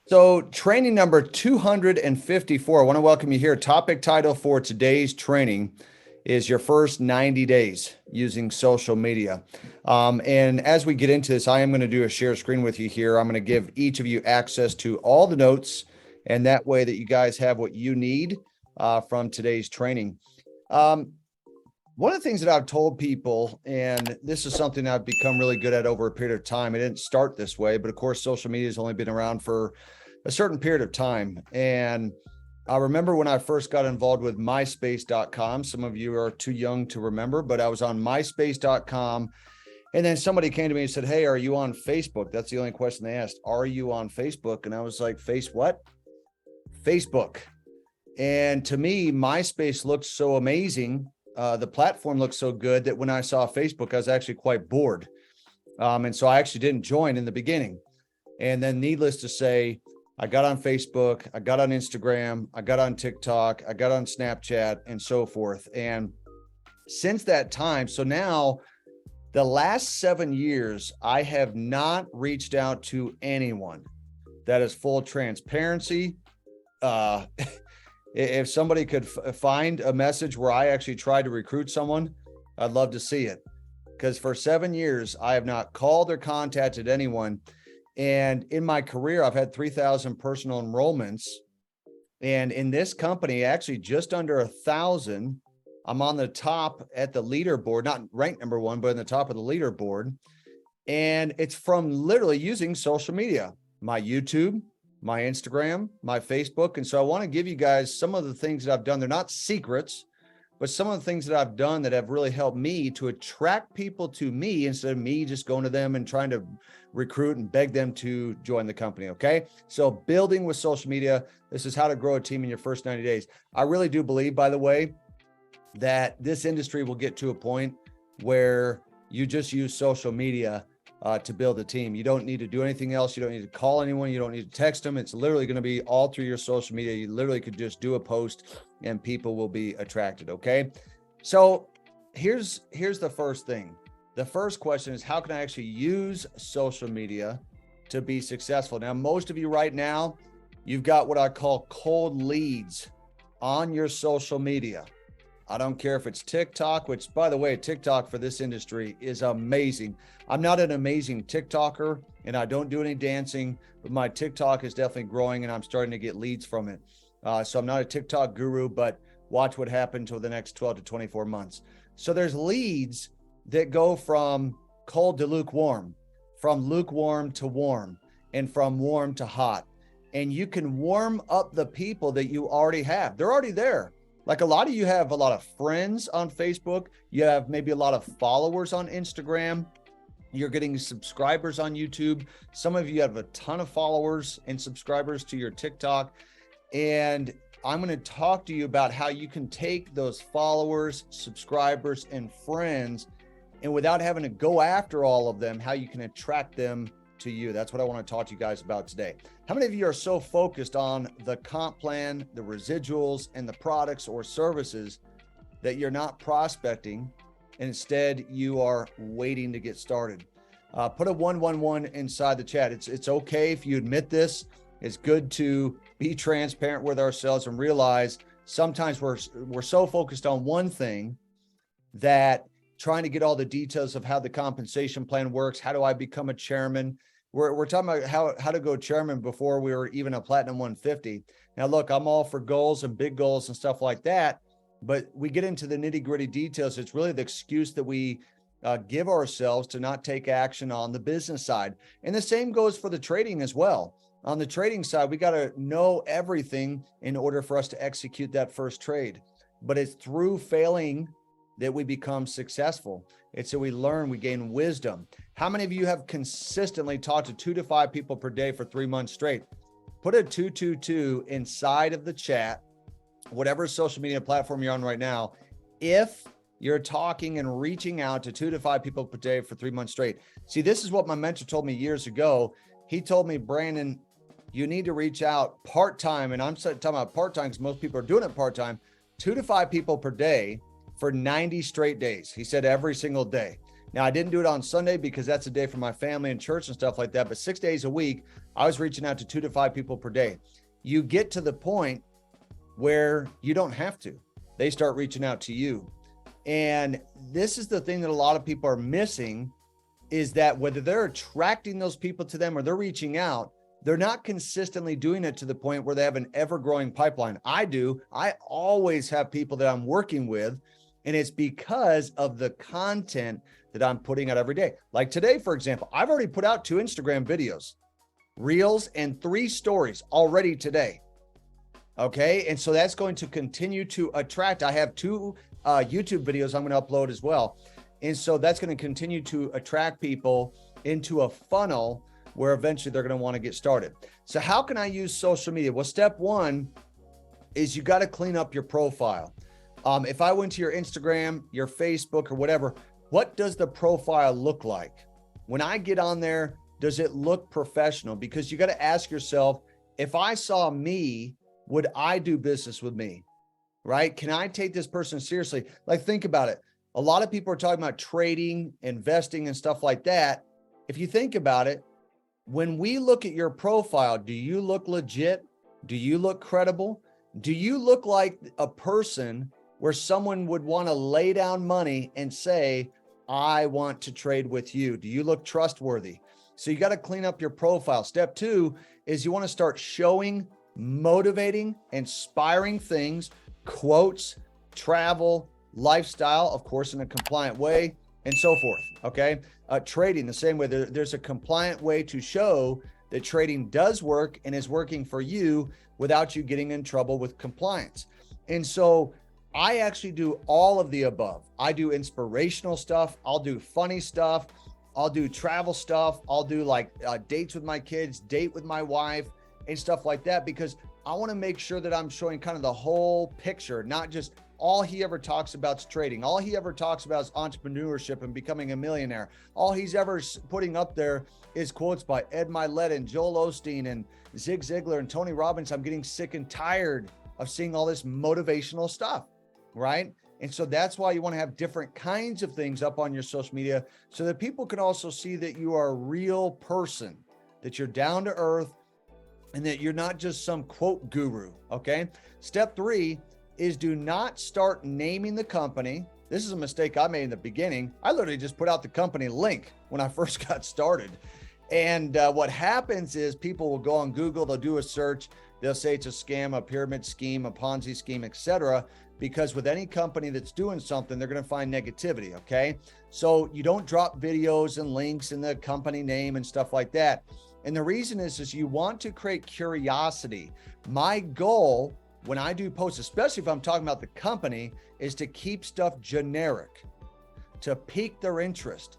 So training number 254. I want to welcome you here. Topic title for today's training is your first 90 days using social media. And as we get into this, I am going to do a share screen with you here. I'm going to give each of you access to all the notes, and that way that you guys have what you need from today's training. One of the things that I've told people, and this is something I've become really good at over a period of time. It didn't start this way, but of course, social media has only been around for a certain period of time. And I remember when I first got involved with myspace.com. Some of you are too young to remember, but I was on myspace.com. And then somebody came to me and said, "Hey, are you on Facebook?" That's the only question they asked. Are you on Facebook? And I was like, what? Facebook. And to me, MySpace looked so amazing. The platform looked so good that when I saw Facebook, I was actually quite bored. And so I actually didn't join in the beginning. And then needless to say, I got on Facebook, I got on Instagram, I got on TikTok, I got on Snapchat and so forth. And since that time, so now the last 7 years, I have not reached out to anyone. That is full transparency. If somebody could find a message where I actually tried to recruit someone, I'd love to see it. Because for 7 years, I have not called or contacted anyone. And in my career, I've had 3,000 personal enrollments. And in this company, actually just under 1,000, I'm on the top at the leaderboard, not ranked number one, but in the top of the leaderboard. And it's from literally using social media, my YouTube, my Instagram, my Facebook. And so I want to give you guys some of the things that I've done. They're not secrets, but some of the things that I've done that have really helped me to attract people to me instead of me just going to them and trying to recruit and beg them to join the company. Okay. So building with social media, this is how to grow a team in your first 90 days. I really do believe, by the way, that this industry will get to a point where you just use social media to build a team. You don't need to do anything else. You don't need to call anyone. You don't need to text them. It's literally going to be all through your social media. You literally could just do a post and people will be attracted. Okay. So here's the first thing. The first question is, how can I actually use social media to be successful? Now, most of you right now, you've got what I call cold leads on your social media. I don't care if it's TikTok, which, by the way, TikTok for this industry is amazing. I'm not an amazing TikToker and I don't do any dancing, but my TikTok is definitely growing and I'm starting to get leads from it. So I'm not a TikTok guru, but watch what happens over the next 12 to 24 months. So there's leads that go from cold to lukewarm, from lukewarm to warm, and from warm to hot. And you can warm up the people that you already have. They're already there. Like a lot of you have a lot of friends on Facebook. You have maybe a lot of followers on Instagram. You're getting subscribers on YouTube. Some of you have a ton of followers and subscribers to your TikTok. And I'm going to talk to you about how you can take those followers, subscribers, and friends, and without having to go after all of them, how you can attract them to you. That's what I want to talk to you guys about today. How many of you are so focused on the comp plan, the residuals, and the products or services that you're not prospecting, and instead you are waiting to get started? Put a 111 inside the chat. It's okay if you admit this. It's good to be transparent with ourselves and realize sometimes we're so focused on one thing that trying to get all the details of how the compensation plan works. How do I become a chairman? We're talking about how to go chairman before we were even a platinum 150. Now, look, I'm all for goals and big goals and stuff like that, but we get into the nitty gritty details. It's really the excuse that we give ourselves to not take action on the business side. And the same goes for the trading as well. On the trading side, we got to know everything in order for us to execute that first trade. But it's through failing that we become successful. It's so we learn, we gain wisdom. How many of you have consistently talked to 2 to 5 people per day for 3 months straight? Put a 222 inside of the chat, whatever social media platform you're on right now, if you're talking and reaching out to 2 to 5 people per day for 3 months straight. See, this is what my mentor told me years ago. He told me, Brandon, you need to reach out part-time. And I'm talking about part-time because most people are doing it part-time, 2 to 5 people per day for 90 straight days. He said every single day. Now, I didn't do it on Sunday because that's a day for my family and church and stuff like that. But 6 days a week, I was reaching out to 2 to 5 people per day. You get to the point where you don't have to. They start reaching out to you. And this is the thing that a lot of people are missing, is that whether they're attracting those people to them or they're reaching out, they're not consistently doing it to the point where they have an ever-growing pipeline. I do. I always have people that I'm working with, and it's because of the content that I'm putting out every day. Like today, for example, I've already put out 2 Instagram videos, reels, and 3 stories already today. Okay. And so that's going to continue to attract. I have 2 YouTube videos I'm going to upload as well. And so that's going to continue to attract people into a funnel where eventually they're going to want to get started. So how can I use social media? Well, step 1 is you got to clean up your profile. If I went to your Instagram, your Facebook, or whatever, what does the profile look like? When I get on there, does it look professional? Because you got to ask yourself, if I saw me, would I do business with me? Right? Can I take this person seriously? Like, think about it. A lot of people are talking about trading, investing, and stuff like that. If you think about it, when we look at your profile, do you look legit? Do you look credible? Do you look like a person where someone would want to lay down money and say, I want to trade with you? Do you look trustworthy? So you got to clean up your profile. Step 2 is you want to start showing motivating, inspiring things, quotes, travel, lifestyle, of course, in a compliant way, and so forth. Okay. Trading the same way. There's a compliant way to show that trading does work and is working for you without you getting in trouble with compliance. And so I actually do all of the above. I do inspirational stuff. I'll do funny stuff. I'll do travel stuff. I'll do like dates with my kids, date with my wife, and stuff like that, because I want to make sure that I'm showing kind of the whole picture, not just all he ever talks about is trading. All he ever talks about is entrepreneurship and becoming a millionaire. All he's ever putting up there is quotes by Ed Milet and Joel Osteen and Zig Ziglar and Tony Robbins. I'm getting sick and tired of seeing all this motivational stuff, right? And so that's why you want to have different kinds of things up on your social media so that people can also see that you are a real person, that you're down to earth, and that you're not just some quote guru. Okay. Step 3 is do not start naming the company. This is a mistake I made in the beginning. I literally just put out the company link when I first got started. And what happens is people will go on Google, they'll do a search, they'll say it's a scam, a pyramid scheme, a Ponzi scheme, etc. Because with any company that's doing something, they're going to find negativity. Okay. So you don't drop videos and links in the company name and stuff like that. And the reason is you want to create curiosity. My goal when I do posts, especially if I'm talking about the company, is to keep stuff generic, to pique their interest.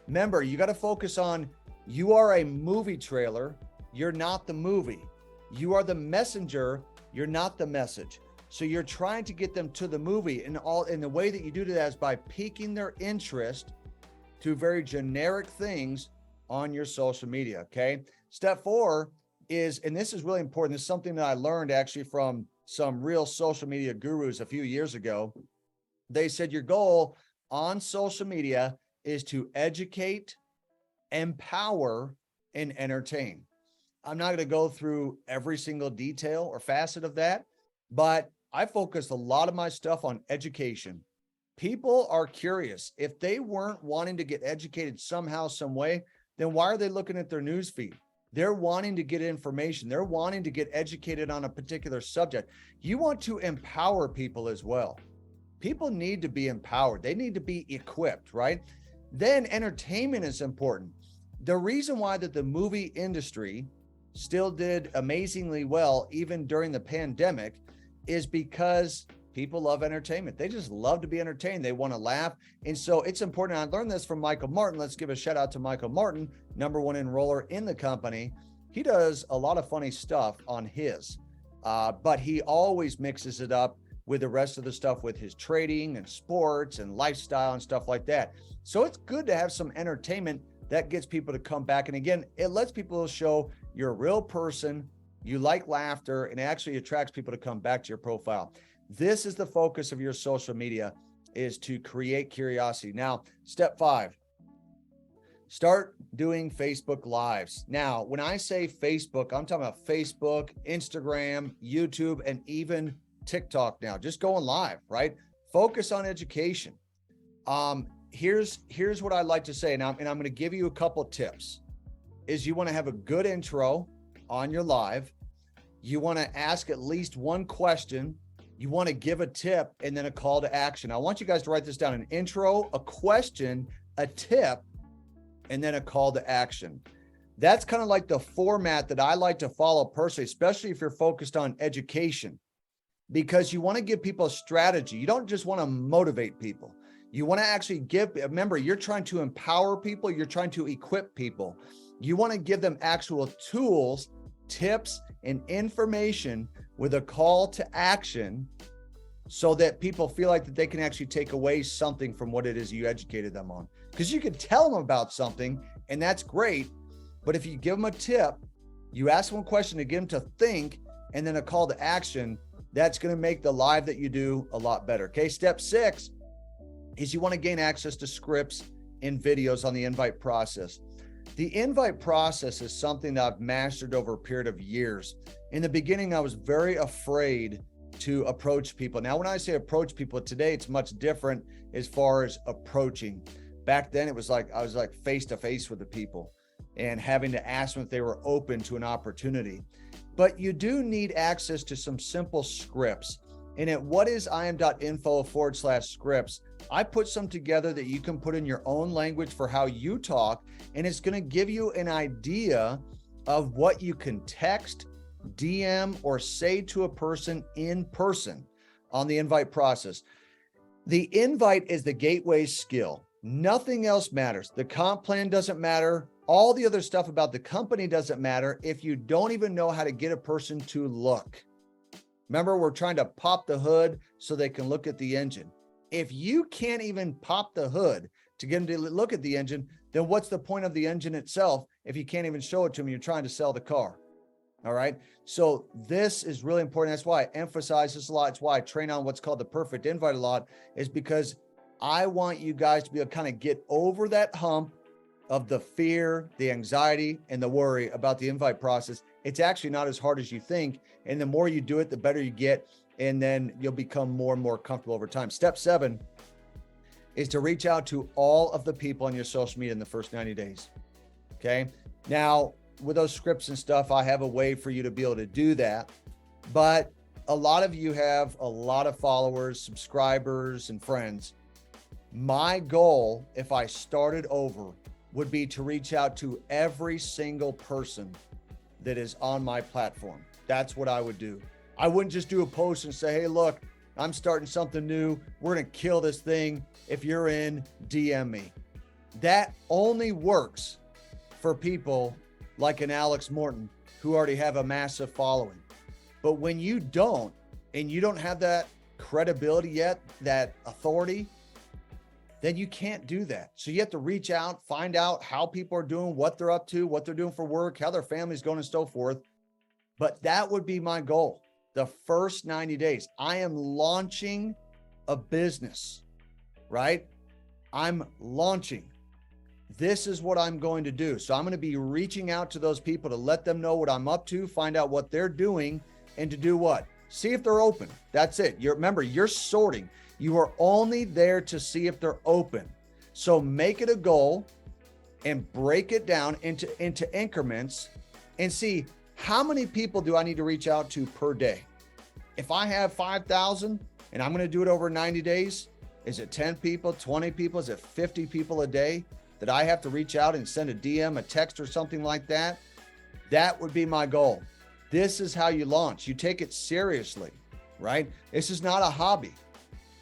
Remember, you got to focus on, you are a movie trailer. You're not the movie. You are the messenger. You're not the message. So you're trying to get them to the movie, and the way that you do that is by piquing their interest to very generic things on your social media. Okay. Step 4 is, and this is really important. This is something that I learned actually from some real social media gurus a few years ago. They said your goal on social media is to educate, empower, and entertain. I'm not going to go through every single detail or facet of that, but I focus a lot of my stuff on education. People are curious. If they weren't wanting to get educated somehow, some way, then why are they looking at their news feed? They're wanting to get information. They're wanting to get educated on a particular subject. You want to empower people as well. People need to be empowered. They need to be equipped, right? Then entertainment is important. The reason why that the movie industry still did amazingly well, even during the pandemic, is because people love entertainment. They just love to be entertained. They want to laugh. And so it's important. I learned this from Michael Martin. Let's give a shout out to Michael Martin, #1 enroller in the company. He does a lot of funny stuff on his, but he always mixes it up with the rest of the stuff with his trading and sports and lifestyle and stuff like that. So it's good to have some entertainment that gets people to come back. And again, it lets people show you're a real person, you like laughter, and it actually attracts people to come back to your profile. This is the focus of your social media, is to create curiosity. Now, step 5, Start doing Facebook Lives. Now, when I say Facebook, I'm talking about Facebook, Instagram, YouTube, and even TikTok now. Just going live, right? Focus on education. Here's what I'd like to say, and I'm going to give you a couple tips. Is you want to have a good intro on your live. You want to ask at least one question. You want to give a tip and then a call to action. I want you guys to write this down: an intro, a question, a tip, and then a call to action. That's kind of like the format that I like to follow personally, especially if you're focused on education, because you want to give people a strategy. You don't just want to motivate people. You want to actually remember, you're trying to empower people. You're trying to equip people. You want to give them actual tools, tips, and information with a call to action so that people feel like that they can actually take away something from what it is you educated them on. Because you can tell them about something, and that's great. But if you give them a tip, you ask them a question to get them to think, and then a call to action, that's going to make the live that you do a lot better. Okay. Step 6 is you want to gain access to scripts and videos on the invite process. The invite process is something that I've mastered over a period of years. In the beginning, I was very afraid to approach people. Now, when I say approach people today, it's much different as far as approaching. Back then, it was like I was like face to face with the people and having to ask them if they were open to an opportunity. But you do need access to some simple scripts. And at whatisim.info/scripts, I put some together that you can put in your own language for how you talk. And it's going to give you an idea of what you can text, DM, or say to a person in person on the invite process. The invite is the gateway skill. Nothing else matters. The comp plan doesn't matter. All the other stuff about the company doesn't matter if you don't even know how to get a person to look. Remember, we're trying to pop the hood so they can look at the engine. If you can't even pop the hood to get them to look at the engine, then what's the point of the engine itself if you can't even show it to them? You're trying to sell the car. All right. So this is really important. That's why I emphasize this a lot. It's why I train on what's called the perfect invite a lot, is because I want you guys to be able to kind of get over that hump of the fear, the anxiety, and the worry about the invite process. It's actually not as hard as you think. And the more you do it, the better you get. And then you'll become more and more comfortable over time. Step 7 is to reach out to all of the people on your social media in the first 90 days. Okay. Now, with those scripts and stuff, I have a way for you to be able to do that. But a lot of you have a lot of followers, subscribers, and friends. My goal, if I started over, would be to reach out to every single person that is on my platform. That's what I would do. I wouldn't just do a post and say, hey, look, I'm starting something new. We're going to kill this thing. If you're in, DM me. That only works for people like an Alex Morton who already have a massive following. But when you don't, and you don't have that credibility yet, that authority, then you can't do that. So you have to reach out, find out how people are doing, what they're up to, what they're doing for work, how their family's going, and so forth. But that would be my goal. The first 90 days, I am launching a business, right? I'm launching. This is what I'm going to do. So I'm going to be reaching out to those people to let them know what I'm up to, find out what they're doing, and to do what? See if they're open. That's it. Remember, you're sorting. You are only there to see if they're open. So make it a goal and break it down into increments and see how many people do I need to reach out to per day. If I have 5,000 and I'm going to do it over 90 days, is it 10 people, 20 people? Is it 50 people a day that I have to reach out and send a DM, a text, or something like that? That would be my goal. This is how you launch. You take it seriously, right? This is not a hobby.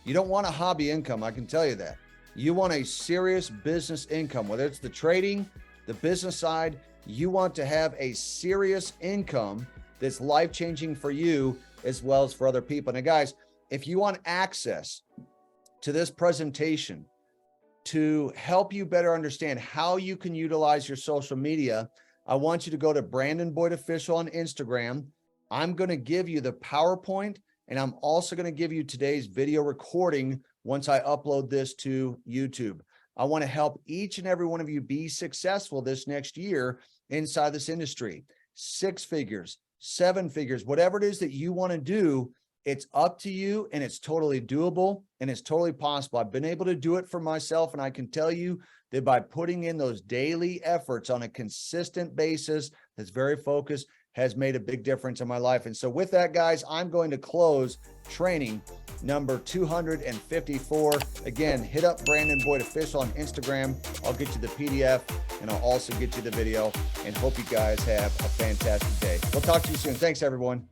You don't want a hobby income, I can tell you that. You want a serious business income, whether it's the trading, the business side. You want to have a serious income that's life-changing for you as well as for other people. Now, guys, if you want access to this presentation to help you better understand how you can utilize your social media, I want you to go to Brandon Boyd Official on Instagram. I'm going to give you the PowerPoint, and I'm also going to give you today's video recording once I upload this to YouTube. I want to help each and every one of you be successful this next year inside this industry. 6 figures, 7 figures, whatever it is that you want to do, it's up to you, and it's totally doable, and it's totally possible. I've been able to do it for myself, and I can tell you that by putting in those daily efforts on a consistent basis that's very focused has made a big difference in my life. And so with that, guys, I'm going to close training number 254. Again, hit up Brandon Boyd Official on Instagram. I'll get you the PDF, and I'll also get you the video, and hope you guys have a fantastic day. We'll talk to you soon. Thanks, everyone.